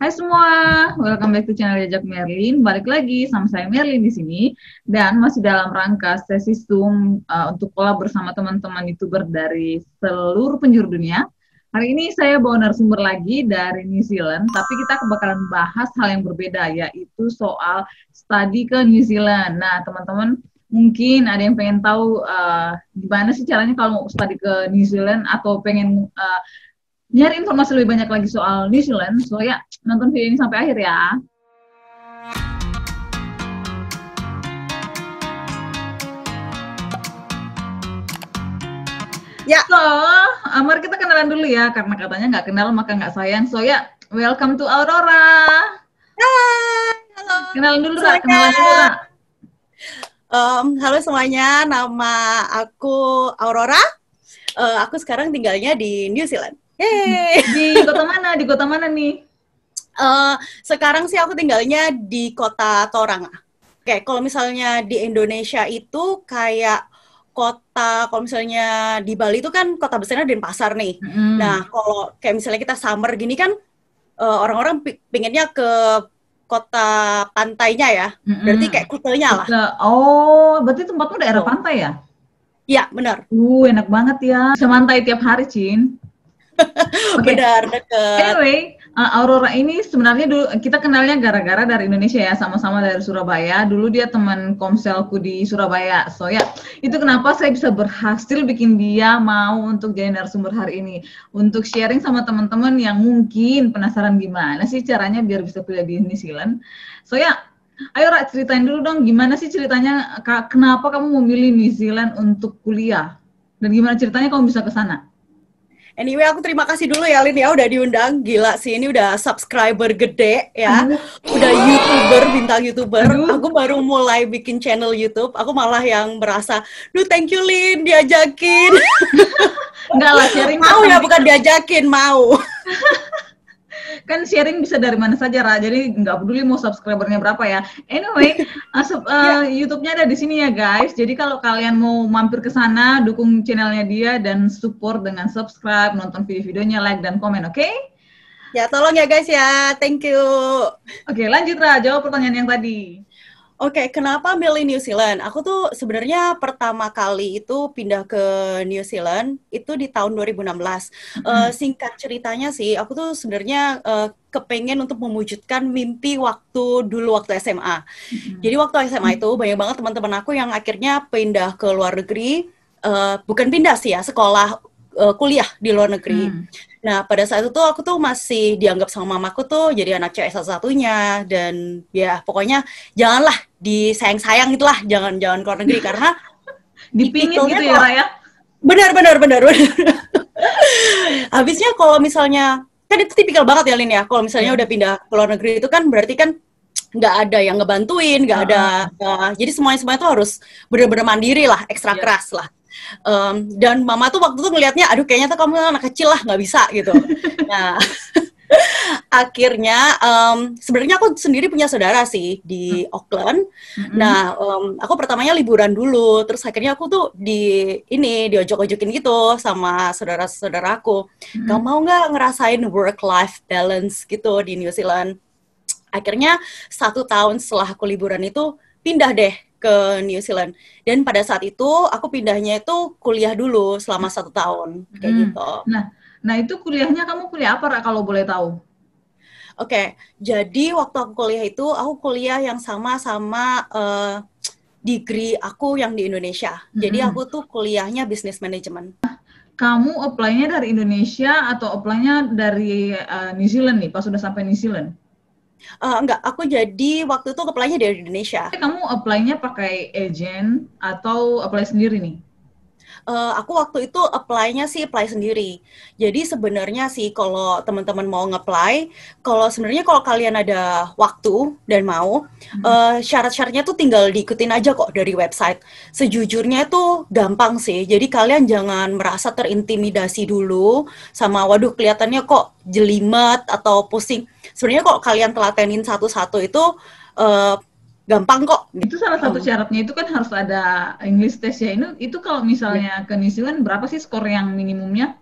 Hai semua, welcome back to channel Jejak Merlin. Balik lagi sama saya Merlin di sini dan masih dalam rangka sesi Zoom untuk collab bersama teman-teman YouTuber dari seluruh penjuru dunia. Hari ini saya bawa narasumber lagi dari New Zealand, tapi kita bakalan bahas hal yang berbeda, yaitu soal studi ke New Zealand. Nah, teman-teman mungkin ada yang pengen tahu gimana sih caranya kalau mau studi ke New Zealand atau pengen nyari informasi lebih banyak lagi soal New Zealand, so ya nonton video ini sampai akhir ya. Ya. So, mari kita kenalan dulu ya, karena katanya nggak kenal maka nggak sayang. So ya, welcome to Aurora. Hai, halo. Kenalan dulu, Ra. Kenalan dulu, Ra. Halo semuanya, nama aku Aurora. Aku sekarang tinggalnya di New Zealand. Yeay. Di kota mana? Di kota mana nih? Sekarang sih aku tinggalnya di kota Tauranga. Kayak kalau misalnya di Indonesia itu kayak kota, kalau misalnya di Bali itu kan kota besarnya Denpasar nih. Nah, kalau kayak misalnya kita summer gini kan, orang-orang pinginnya ke kota pantainya ya. Berarti kayak Kutenya lah. Oh, berarti tempatmu daerah pantai ya? Iya, benar. Enak banget ya. Bisa mantai tiap hari, Cin. Okay. Benar, deket. Anyway, Aurora ini sebenarnya dulu kita kenalnya gara-gara dari Indonesia ya, sama-sama dari Surabaya. Dulu dia teman komselku di Surabaya. So ya, itu kenapa saya bisa berhasil bikin dia mau untuk jadi narasumber hari ini. Untuk sharing sama teman-teman yang mungkin penasaran gimana sih caranya biar bisa kuliah di New Zealand. So ya, ayo Ra, ceritain dulu dong gimana sih ceritanya, kenapa kamu memilih New Zealand untuk kuliah? Dan gimana ceritanya kamu bisa ke sana? Anyway, aku terima kasih dulu ya Lin ya udah diundang. Gila sih, ini udah subscriber gede ya. Udah YouTuber, bintang YouTuber. Aku baru mulai bikin channel YouTube. Aku malah yang merasa, duh thank you Lin, diajakin. Enggak lah, sharing. Mau ya, bukan diajakin, mau. Kan sharing bisa dari mana saja, Ra. Jadi nggak peduli mau subscribernya berapa ya. Anyway, YouTube-nya ada di sini ya, guys. Jadi kalau kalian mau mampir ke sana, dukung channelnya dia dan support dengan subscribe, nonton video-videonya, like, dan komen, oke? Ya, tolong ya guys ya. Thank you. Oke, lanjut, Ra. Jawab pertanyaan yang tadi. Oke, kenapa milih New Zealand? Aku tuh sebenarnya pertama kali itu pindah ke New Zealand itu di tahun 2016. Singkat ceritanya sih, aku tuh sebenarnya kepengen untuk mewujudkan mimpi waktu SMA. Jadi waktu SMA itu banyak banget teman-teman aku yang akhirnya pindah ke luar negeri, bukan pindah sih ya, sekolah kuliah di luar negeri. Nah, pada saat itu aku tuh masih dianggap sama mamaku tuh jadi anak cewek satu-satunya, dan ya pokoknya janganlah disayang-sayang itulah, jangan ke luar negeri karena dipingit gitu ya, Raya? Benar. Habisnya kalau misalnya, kan itu tipikal banget ya Lin ya, kalau misalnya udah pindah ke luar negeri itu kan berarti kan nggak ada yang ngebantuin, nggak ada, jadi semuanya tuh harus benar-benar mandiri lah, ekstra keras lah. Dan mama tuh waktu itu ngelihatnya, aduh kayaknya tuh kamu anak kecil lah, nggak bisa gitu. Nah, akhirnya sebenarnya aku sendiri punya saudara sih di Auckland. Nah, aku pertamanya liburan dulu, terus akhirnya aku tuh diojok-ojokin gitu sama saudara-saudaraku. Kamu mau nggak ngerasain work-life balance gitu di New Zealand? Akhirnya 1 tahun setelah aku liburan itu pindah deh ke New Zealand. Dan pada saat itu aku pindahnya itu kuliah dulu selama 1 tahun kayak gitu. Nah itu kuliahnya kamu kuliah apa, Ra, kalau boleh tahu? Oke, jadi waktu aku kuliah itu aku kuliah yang sama degree aku yang di Indonesia. Jadi aku tuh kuliahnya business management. Kamu apply-nya dari Indonesia atau apply-nya dari New Zealand nih, pas sudah sampai New Zealand? Enggak, aku jadi waktu itu apply-nya dari Indonesia. Kamu apply-nya pakai agent atau apply sendiri nih? Aku waktu itu apply sendiri. Jadi sebenarnya sih kalau teman-teman mau nge-apply, kalau kalian ada waktu dan mau, syarat-syaratnya tuh tinggal diikutin aja kok dari website. Sejujurnya itu gampang sih. Jadi kalian jangan merasa terintimidasi dulu sama waduh kelihatannya kok jelimet atau pusing. Sebenarnya kalau kalian telatenin satu-satu itu gampang kok. Itu salah satu syaratnya itu kan harus ada English test ya. Itu kalau misalnya ke New Zealand berapa sih skor yang minimumnya?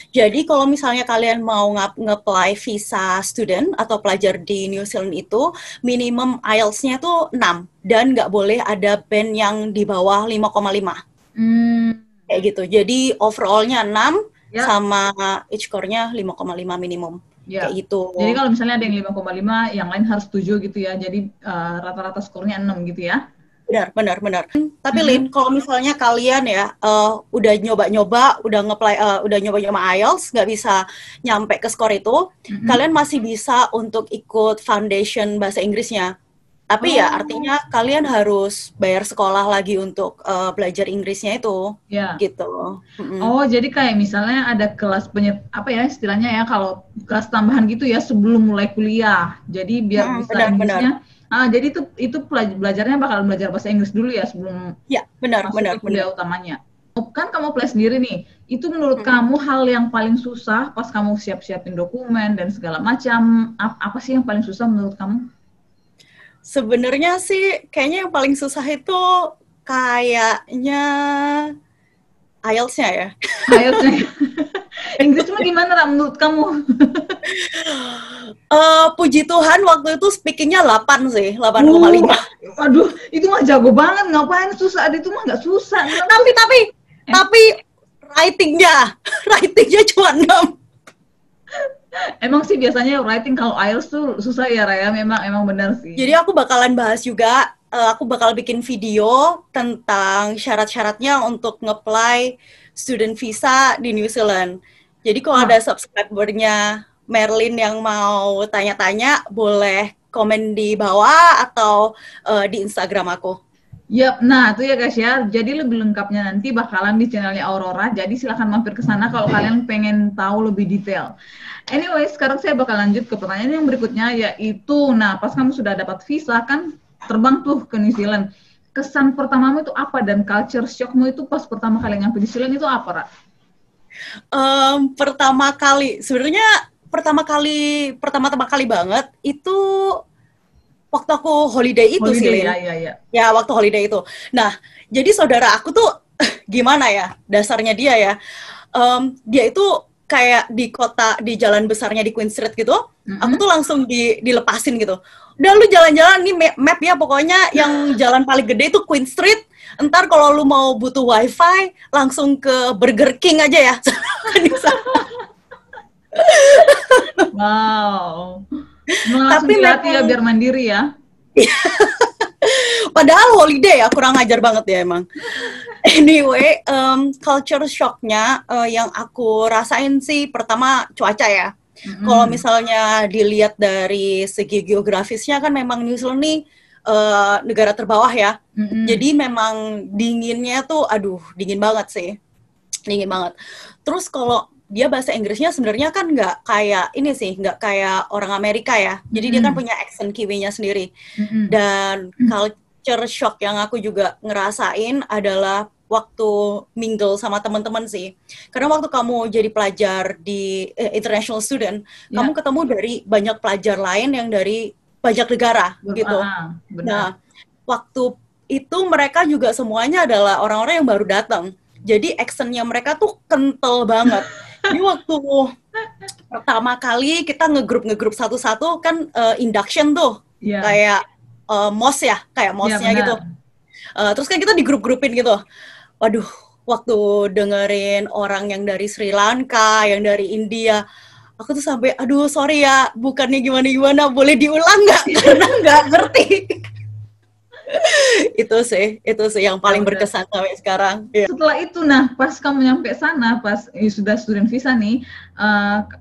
Jadi kalau misalnya kalian mau nge-apply visa student atau pelajar di New Zealand itu, minimum IELTS-nya tuh 6 dan nggak boleh ada band yang di bawah 5,5. Hmm, Kayak gitu. Jadi overall-nya 6 ya, sama H-score-nya 5,5 minimum. ya. Kayak gitu. Jadi kalau misalnya ada yang 5,5, yang lain harus 7 gitu ya. Jadi rata-rata skornya 6 gitu ya. Benar, benar, benar. Tapi Lin, Mm-mm. kalau misalnya kalian ya udah nyoba-nyoba, udah nyoba-nyoba IELTS, nggak bisa nyampe ke skor itu, Mm-mm. kalian masih bisa untuk ikut foundation bahasa Inggrisnya. Tapi ya Oh, artinya kalian harus bayar sekolah lagi untuk belajar Inggrisnya itu, ya. gitu. Mm-mm. Oh, jadi kayak misalnya ada kelas apa ya istilahnya ya kalau kelas tambahan gitu ya sebelum mulai kuliah. Jadi biar Mm-mm, bisa benar-benar. Inggrisnya. Jadi itu belajarnya bakal belajar bahasa Inggris dulu ya sebelum Ya, benar, masuk ke benar, benar. kuliah utamanya. Kan kamu apply sendiri nih. Itu menurut Mm-mm. kamu hal yang paling susah pas kamu siap-siapin dokumen dan segala macam. Apa sih yang paling susah menurut kamu? Sebenarnya sih kayaknya yang paling susah itu kayaknya IELTS-nya ya. IELTS-nya. Inggris mah gimana Ra, menurut kamu? Puji Tuhan waktu itu speaking-nya 8 sih, Uh, 8,5. Waduh, itu mah jago banget. Ngapain susah? Itu mah nggak susah. Memang Tapi susah. tapi Eh, tapi writing-nya writing-nya cuma 6. Emang sih biasanya writing kalau IELTS tuh susah ya Raya. Memang benar sih. Jadi aku bakalan bahas juga, aku bakal bikin video tentang syarat-syaratnya untuk nge-apply student visa di New Zealand. Jadi kalau ada Wah, subscriber-nya Merlin yang mau tanya-tanya, boleh komen di bawah atau di Instagram aku. yap. Nah, itu ya guys ya. Jadi lebih lengkapnya nanti bakalan di channelnya Aurora. Jadi silahkan mampir ke sana kalau kalian pengen tahu lebih detail. Anyway, sekarang saya bakal lanjut ke pertanyaan yang berikutnya, yaitu, nah pas kamu sudah dapat visa kan terbang tuh ke New Zealand. Kesan pertamamu itu apa dan culture shockmu itu pas pertama kali nyampe di New Zealand itu apa, Ra? Pertama kali, sebenarnya pertama-tama kali banget itu waktu aku holiday itu sih, Holiday Lin. ya, ya, ya. Ya, waktu holiday itu. Nah, jadi saudara aku tuh gimana ya dasarnya dia ya. Dia itu kayak di kota, di jalan besarnya di Queen Street gitu, aku Mm-mm. tuh langsung dilepasin gitu. Udah lu jalan-jalan nih map ya, pokoknya yang jalan paling gede itu Queen Street. Entar kalau lu mau butuh wifi, langsung ke Burger King aja ya. Kan bisa. Wow. Emang langsung Tapi dilatih ya memang biar mandiri ya. padahal holiday ya, kurang ajar banget ya emang. Anyway, culture shock-nya yang aku rasain sih pertama cuaca ya. Kalau Mm-mm. misalnya dilihat dari segi geografisnya kan memang New Zealand nih negara terbawah ya. Mm-mm. Jadi memang dinginnya tuh aduh dingin banget sih. Dingin banget. Terus kalau dia bahasa Inggrisnya sebenarnya kan nggak kayak ini sih, nggak kayak orang Amerika ya. Jadi dia kan Mm-mm. punya accent kiwinya sendiri. Mm-mm. Dan culture shock yang aku juga ngerasain adalah waktu mingle sama teman-teman sih. Karena waktu kamu jadi pelajar di international student, kamu Ya, ketemu dari banyak pelajar lain yang dari banyak negara gitu. benar. Nah, waktu itu mereka juga semuanya adalah orang-orang yang baru datang. Jadi accent-nya mereka tuh kental banget. Jadi waktu pertama kali kita ngegrup satu-satu kan induction tuh Ya, kayak MOS ya, kayak ya MOS-nya gitu. benar. Terus kan kita di grup-grupin gitu. Waduh, waktu dengerin orang yang dari Sri Lanka, yang dari India, aku tuh sampai, aduh sorry ya, bukannya gimana-gimana, boleh diulang nggak? Karena nggak ngerti. Itu sih yang Ya paling benar. berkesan sampai sekarang. Ya. Setelah itu, nah pas kamu nyampe sana, pas sudah student visa nih,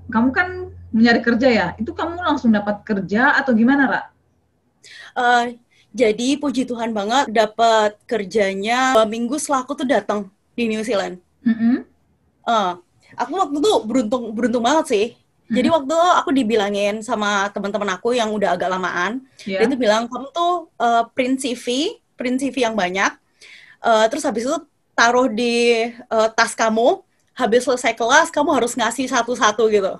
kamu kan mencari kerja ya. Itu kamu langsung dapat kerja atau gimana, Ra? Jadi puji Tuhan banget dapat kerjanya 2 minggu setelah aku tuh datang di New Zealand. Mm-mm. Uh, aku waktu itu beruntung banget sih. Jadi Mm-mm. waktu itu aku dibilangin sama teman-teman aku yang udah agak lamaan, dia Ya. tuh bilang kamu tuh print CV yang banyak, terus habis itu taruh di tas kamu, habis selesai kelas kamu harus ngasih satu-satu gitu.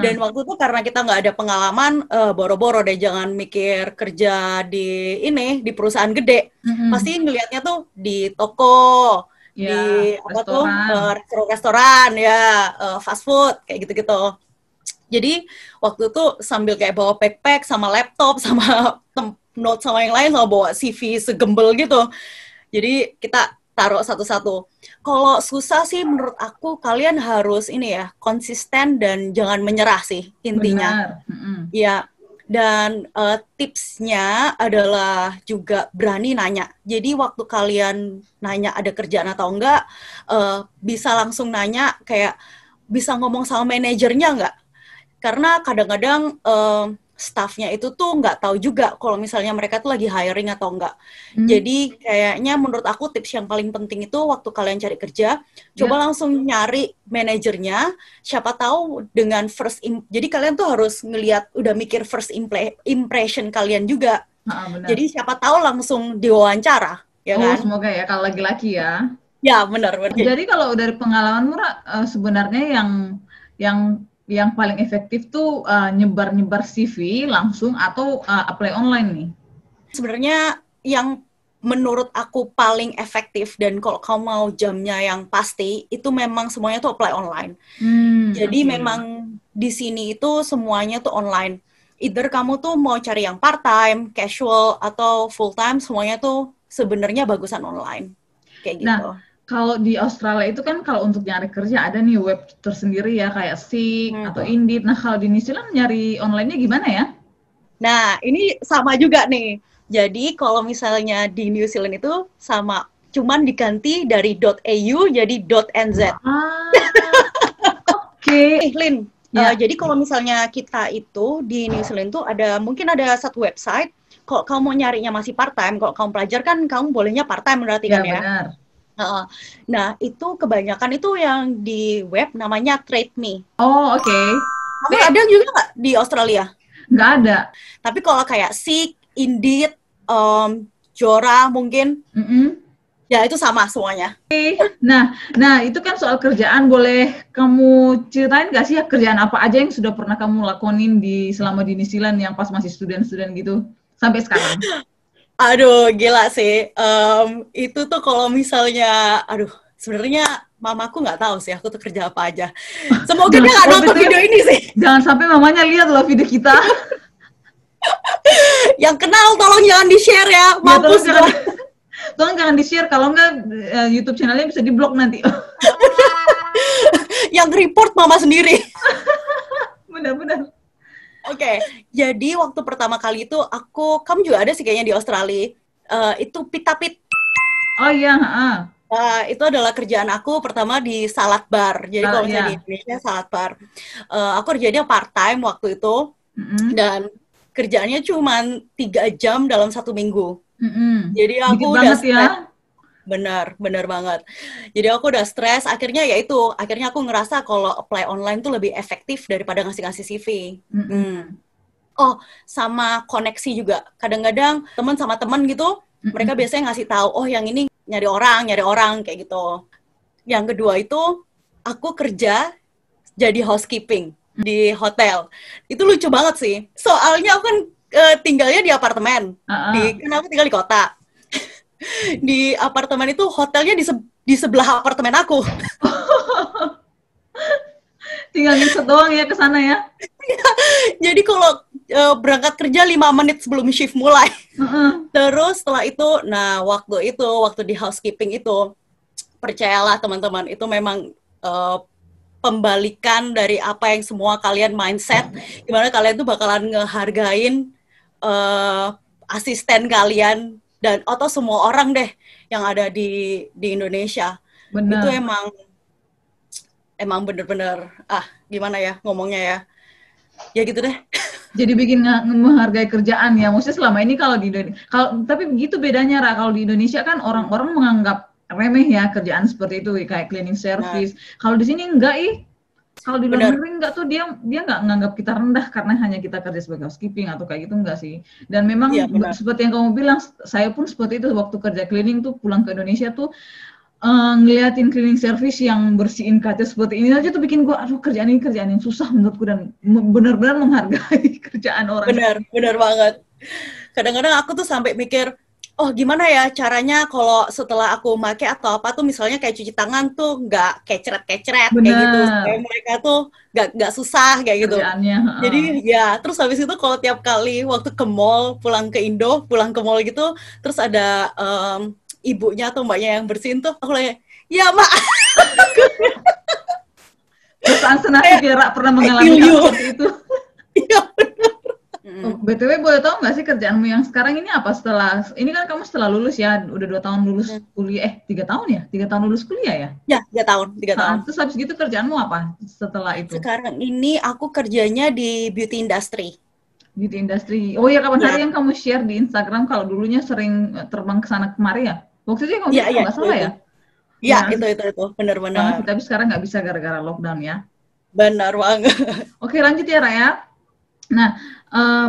Dan Mm-mm. waktu itu karena kita nggak ada pengalaman, boro-boro deh jangan mikir kerja di perusahaan gede. Mm-mm. Pasti ngelihatnya tuh di toko, Ya, di apa tuh restoran. restoran ya, fast food kayak gitu-gitu. Jadi waktu itu sambil kayak bawa backpack sama laptop sama note sama yang lain sama bawa CV segembel gitu. Jadi kita taruh satu-satu. Kalau susah sih menurut aku kalian harus ini ya, konsisten dan jangan menyerah sih intinya. Benar. Mm-mm. Ya, dan tipsnya adalah juga berani nanya. Jadi waktu kalian nanya ada kerjaan atau enggak, bisa langsung nanya kayak bisa ngomong sama manajernya enggak? Karena kadang-kadang staffnya itu tuh nggak tahu juga kalau misalnya mereka tuh lagi hiring atau enggak. Hmm. Jadi kayaknya menurut aku tips yang paling penting itu waktu kalian cari kerja, coba Ya. langsung nyari manajernya, siapa tahu dengan jadi kalian tuh harus ngelihat udah mikir first impression kalian juga. Benar. Jadi siapa tahu langsung diwawancara, ya Oh, kan? semoga ya kalau laki-laki ya. Ya, benar benar. Jadi kalau dari pengalamanmu, Ra, sebenarnya yang yang paling efektif tuh nyebar-nyebar CV langsung atau apply online nih? Sebenarnya yang menurut aku paling efektif dan kalau kamu mau jamnya yang pasti itu memang semuanya tuh apply online. Jadi Oke. memang di sini itu semuanya tuh online. Either kamu tuh mau cari yang part time, casual atau full time semuanya tuh sebenarnya bagusan online. Kayak Nah, gitu. kalau di Australia itu kan kalau untuk nyari kerja ada nih web tersendiri ya kayak Seek Hmm. atau Indeed. Nah, kalau di New Zealand nyari online-nya gimana ya? Nah, ini sama juga nih. Jadi kalau misalnya di New Zealand itu sama, cuman diganti dari .au jadi .nz. Ah, oke. Lin, Ya, jadi kalau misalnya kita itu di New Zealand tuh mungkin ada satu website, kalau kamu mau nyarinya masih part-time, kalau kamu pelajar kan kamu bolehnya part-time berarti kan ya ya. benar. Nah, itu kebanyakan itu yang di web namanya Trade Me. Oh, oke. Kamu ada juga nggak di Australia? Nggak ada. Tapi kalau kayak Seek, Indeed, Jora mungkin, Mm-mm. ya itu sama semuanya. Nah, itu kan soal kerjaan. Boleh kamu ceritain nggak sih ya kerjaan apa aja yang sudah pernah kamu lakonin selama di New Zealand yang pas masih student-student gitu sampai sekarang? Aduh, gila sih. Itu tuh kalau misalnya, aduh, sebenarnya mamaku nggak tahu sih aku tuh kerja apa aja. Semoga dia nggak nonton BTW, video ini sih. jangan sampai mamanya lihat loh video kita. Yang kenal tolong jangan di-share ya. Ya, tolong Mampus jangan, gue. tolong jangan di-share. Kalau nggak, YouTube channelnya bisa di-blok nanti. Yang report mama sendiri. Benar-benar. Oke, jadi waktu pertama kali itu kamu juga ada sih kayaknya di Australia. Itu Pitapit. Oh iya, Itu adalah kerjaan aku pertama di salad bar. Jadi kalau misalnya di ya. Indonesia salad bar. Aku kerjanya part time waktu itu Mm-mm. dan kerjaannya cuma 3 jam dalam 1 minggu. Mm-mm. Jadi Dikit aku udah banget ya. stres. Benar banget. Jadi aku udah stres. Akhirnya aku ngerasa kalau apply online tuh lebih efektif daripada ngasih-ngasih CV. Mm-mm. Oh, sama koneksi juga. Kadang-kadang teman sama teman gitu, mereka Mm-mm. biasanya ngasih tahu, oh yang ini nyari orang kayak gitu. Yang kedua itu aku kerja jadi housekeeping di hotel. Itu lucu banget sih. Soalnya aku kan tinggalnya di apartemen. Kan aku tinggal di kota. Di apartemen itu hotelnya di sebelah apartemen aku. Tinggal ngeset doang ya ke sana ya. Jadi kalau berangkat kerja 5 menit sebelum shift mulai. Uh-uh. Terus setelah itu, waktu di housekeeping itu, percayalah teman-teman, itu memang pembalikan dari apa yang semua kalian mindset, gimana kalian tuh bakalan ngehargain asisten kalian dan atau semua orang deh yang ada di Indonesia. Itu Benar. emang bener-bener gimana ya ngomongnya ya gitu deh. Jadi bikin menghargai kerjaan ya. Maksudnya selama ini kalau di Indonesia, tapi begitu bedanya Ra, kalau di Indonesia kan orang-orang menganggap remeh ya kerjaan seperti itu kayak cleaning service. Kalau di sini enggak Kalau di luar negeri enggak tuh dia nggak menganggap kita rendah karena hanya kita kerja sebagai housekeeping atau kayak gitu enggak sih. Dan memang seperti yang kamu bilang, saya pun seperti itu waktu kerja cleaning tuh pulang ke Indonesia tuh ngeliatin cleaning service yang bersihin kaca seperti ini aja tuh bikin gue, aduh kerjaan yang susah menurutku dan benar-benar menghargai kerjaan orang. Benar banget. Kadang-kadang aku tuh sampai mikir, oh gimana ya caranya kalau setelah aku make atau apa tuh misalnya kayak cuci tangan tuh nggak keceret-keceret kayak gitu supaya Bener, mereka tuh nggak susah kayak gitu. kerjaannya. Jadi Heeh. ya terus habis itu kalau tiap kali waktu ke mall pulang ke Indo pulang ke mall gitu terus ada ibunya atau mbaknya yang bersihin tuh aku lagi ya mak Perasaan senasib kayak ya, Ra, pernah I mengalami feel hal you. seperti itu. Iya. Oh, Mm. BTW boleh tahu nggak sih kerjaanmu yang sekarang ini apa setelah, ini kan kamu setelah lulus ya, udah 2 tahun lulus kuliah, 3 tahun ya? 3 tahun lulus kuliah ya? Ya 3 tahun 3 tahun. Terus habis gitu kerjaanmu apa setelah itu? Sekarang ini aku kerjanya di beauty industry. Beauty industry. Oh ya, kapan hari Ya, yang kamu share di Instagram kalau dulunya sering terbang ke sana kemari ya? Waktu itu yang kamu iya bilang iya kalau nggak itu salah itu. ya? Iya Ya, itu banget benar-benar sih, tapi sekarang nggak bisa gara-gara lockdown ya. benar banget. Oke, lanjut ya, Raya. Nah,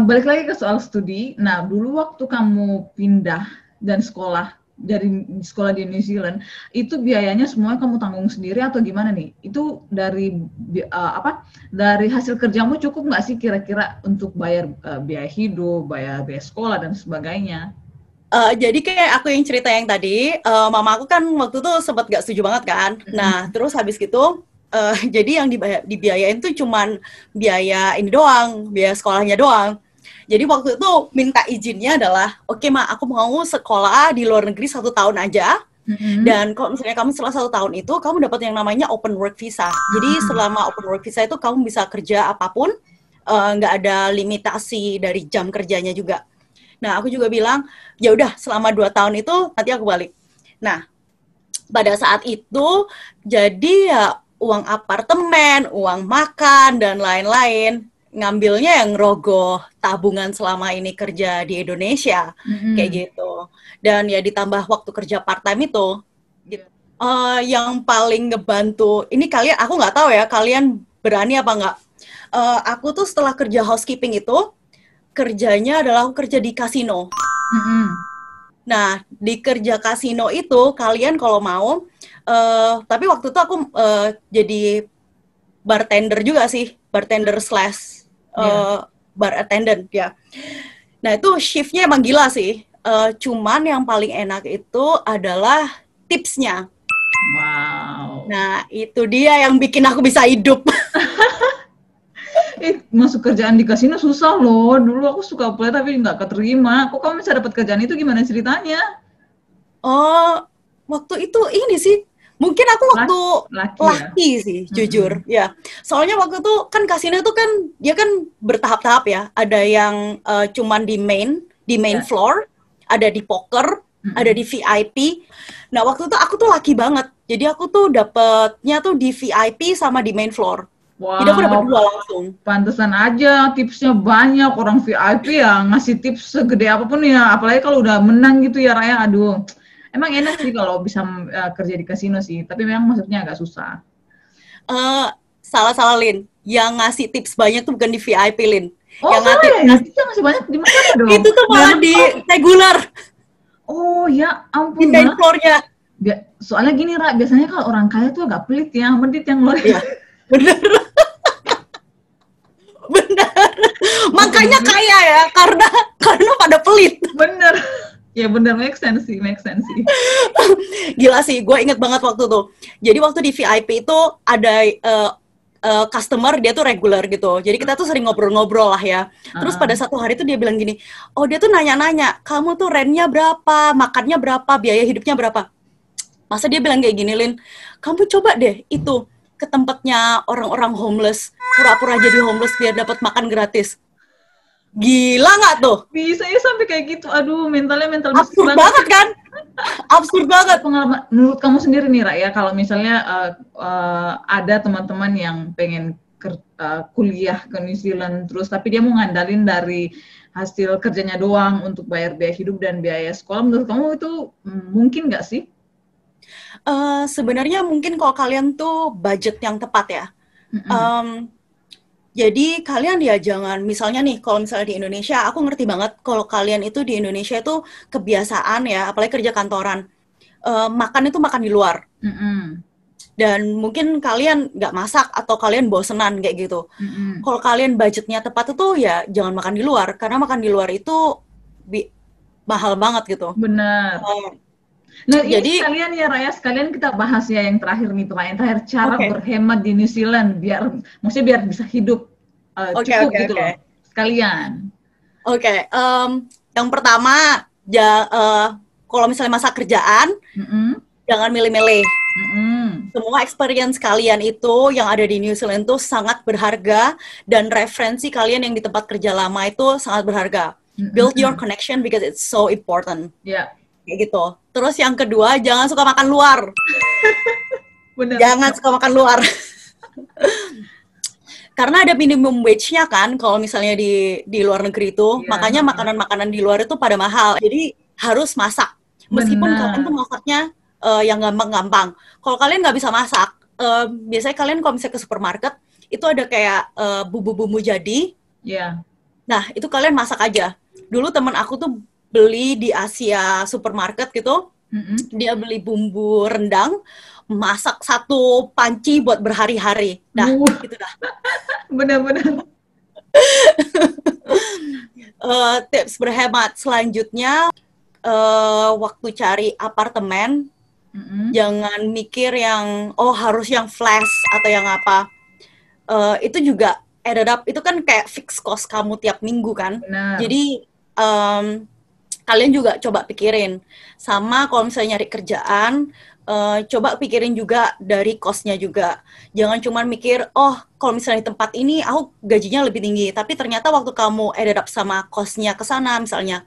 balik lagi ke soal studi. Nah, dulu waktu kamu pindah dan sekolah dari sekolah di New Zealand, itu biayanya semua kamu tanggung sendiri atau gimana nih? Itu dari apa? Dari hasil kerjamu cukup nggak sih kira-kira untuk bayar biaya hidup, bayar biaya sekolah dan sebagainya? Jadi kayak aku yang cerita yang tadi, mama aku kan waktu itu sempat gak setuju banget kan. Nah, terus habis gitu, jadi yang dibiayain tuh cuman biaya ini doang, biaya sekolahnya doang. Jadi waktu itu minta izinnya adalah, oke Ma, aku mau sekolah di luar negeri 1 tahun aja. Mm-mm. Dan kalau misalnya kamu setelah 1 tahun itu, kamu dapat yang namanya open work visa. Jadi Mm-mm. selama open work visa itu kamu bisa kerja apapun, nggak ada limitasi dari jam kerjanya juga. Nah, aku juga bilang, ya udah selama 2 tahun itu nanti aku balik. Nah, pada saat itu jadi ya uang apartemen, uang makan dan lain-lain ngambilnya yang rogoh tabungan selama ini kerja di Indonesia kayak Mm-mm. gitu. Dan ya ditambah waktu kerja part time itu Iya. yang paling ngebantu ini kalian aku nggak tahu ya kalian berani apa nggak. Aku tuh setelah kerja housekeeping itu kerjanya adalah aku kerja di kasino. Mm-mm. Nah, di kerja kasino itu kalian kalau mau, tapi waktu itu aku jadi bartender juga sih, bartender slash Iya. bar attendant ya. Nah itu shiftnya emang gila sih. Cuman yang paling enak itu adalah tipsnya. Wow. Nah itu dia yang bikin aku bisa hidup. Masuk kerjaan di kasino susah loh. Dulu aku suka apply tapi nggak keterima. Kok kamu bisa dapat kerjaan itu, gimana ceritanya? Oh, waktu itu ini sih, mungkin aku waktu Laki ya? laki sih, jujur, Mm-mm. ya. Soalnya waktu itu kan kasino itu kan dia kan bertahap-tahap ya. Ada yang cuman di main Ya. floor, ada di poker, ada di Mm-mm. VIP. Nah, waktu itu aku tuh laki banget. Jadi aku tuh dapetnya tuh di VIP sama di main floor. Jadi aku dapet Wow, dua langsung. pantesan aja tipsnya banyak. Orang VIP ya ngasih tips segede apapun ya. Apalagi kalau udah menang gitu ya, Raya. Aduh, emang enak sih kalau bisa kerja di kasino sih. Tapi memang masuknya agak susah. Eh, salah-salah Lin. Yang ngasih tips banyak tuh bukan di VIP Lin. Oh, Yang salah ngasih ya? Tipsnya masih banyak di mana dong? itu tuh malah Diamond di Club? regular. Oh ya Di ampun, main malah floor-nya. soalnya gini, Ra, biasanya kalau orang kaya tuh agak pelit ya, medit yang luar. Iya, bener, bener. Oke, Makanya jadi kaya ya, karena pada pelit. bener. Ya bener, make sense sih, make sense sih. Gila sih, gue inget banget waktu tuh. Jadi waktu di VIP itu ada customer dia tuh regular gitu. Jadi kita tuh sering ngobrol-ngobrol lah ya. Terus pada Heeh. satu hari tuh dia bilang gini, oh dia tuh nanya-nanya, kamu tuh rentnya berapa, makannya berapa, biaya hidupnya berapa. Masa dia bilang kayak gini, Lin, kamu coba deh itu ke tempatnya orang-orang homeless, pura-pura jadi homeless biar dapat makan gratis. Gila nggak tuh? Bisa ya sampai kayak gitu. Aduh, mentalnya mental miskin Absurd banget banget sih. kan? Absurd banget. Pengalaman menurut kamu sendiri nih, Ra, ya, kalau misalnya ada teman-teman yang pengen kuliah ke New Zealand terus tapi dia mau ngandalin dari hasil kerjanya doang untuk bayar biaya hidup dan biaya sekolah, menurut kamu itu mungkin nggak sih? Sebenarnya mungkin kalau kalian tuh budget yang tepat ya. Mm-mm. Em, jadi kalian ya jangan, misalnya nih, kalau misalnya di Indonesia, aku ngerti banget kalau kalian itu di Indonesia itu kebiasaan ya, apalagi kerja kantoran, makan itu makan di luar. Mm-mm. Dan mungkin kalian nggak masak atau kalian bosenan kayak gitu. Mm-mm. Kalau kalian budgetnya tepat itu ya jangan makan di luar, karena makan di luar itu mahal banget gitu. Benar. Nah, ini Jadi, sekalian ya Raya, sekalian kita bahas ya yang terakhir nih, Pak. Yang terakhir, cara berhemat di New Zealand maksudnya biar bisa hidup cukup gitu loh. Sekalian. Yang pertama, kalau misalnya masa kerjaan, jangan milih-milih. Semua experience kalian itu yang ada di New Zealand itu sangat berharga, dan referensi kalian yang di tempat kerja lama itu sangat berharga. Build your connection because it's so important. Yeah. Kayak gitu. Terus yang kedua, jangan suka makan luar. Bener. Jangan suka makan luar. Karena ada minimum wage-nya kan, kalau misalnya di luar negeri itu, makanya makanan-makanan di luar itu pada mahal. Jadi harus masak. Meskipun kalian tuh masaknya yang gampang-gampang. Kalau kalian nggak bisa masak, biasanya kalian kalau misalnya ke supermarket, itu ada kayak bumbu-bumbu jadi. Iya. Nah, itu kalian masak aja. Dulu teman aku tuh beli di Asia supermarket gitu, dia beli bumbu rendang, masak 1 panci buat berhari-hari. Nah, gitu dah. Benar-benar. Tips berhemat selanjutnya, waktu cari apartemen, jangan mikir yang harus yang flash atau yang apa. Itu juga added up, itu kan kayak fix cost kamu tiap minggu kan. Benar. Jadi kalian juga coba pikirin. Sama kalau misalnya nyari kerjaan, coba pikirin juga dari cost-nya juga. Jangan cuma mikir, kalau misalnya di tempat ini aku gajinya lebih tinggi, tapi ternyata waktu kamu added up sama cost-nya ke sana, misalnya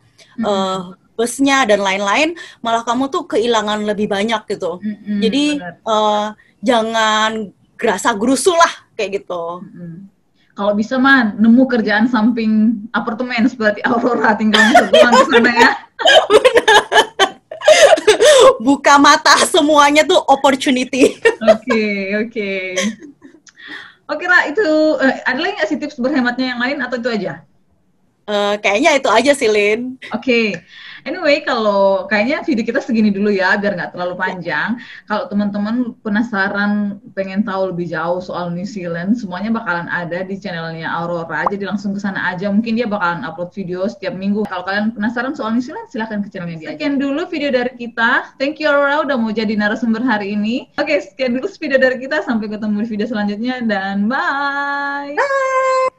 busnya dan lain-lain, malah kamu tuh kehilangan lebih banyak gitu. Jadi jangan gerasa gerusu lah kayak gitu. Kalau bisa man, nemu kerjaan samping apartemen seperti Aurora, tinggal masuk doang ke sana ya. Buka mata, semuanya tuh opportunity. Oke. Oke lah, itu ada lagi nggak sih tips berhematnya yang lain atau itu aja? Kayaknya itu aja sih, Lin. Oke. Anyway, kalau kayaknya video kita segini dulu ya, biar nggak terlalu panjang. Kalau teman-teman penasaran, pengen tahu lebih jauh soal New Zealand, semuanya bakalan ada di channelnya Aurora, jadi langsung ke sana aja. Mungkin dia bakalan upload video setiap minggu. Kalau kalian penasaran soal New Zealand, silahkan ke channelnya dia. Sekian dulu video dari kita. Thank you Aurora udah mau jadi narasumber hari ini. Oke, sekian dulu video dari kita. Sampai ketemu di video selanjutnya, dan bye! Bye!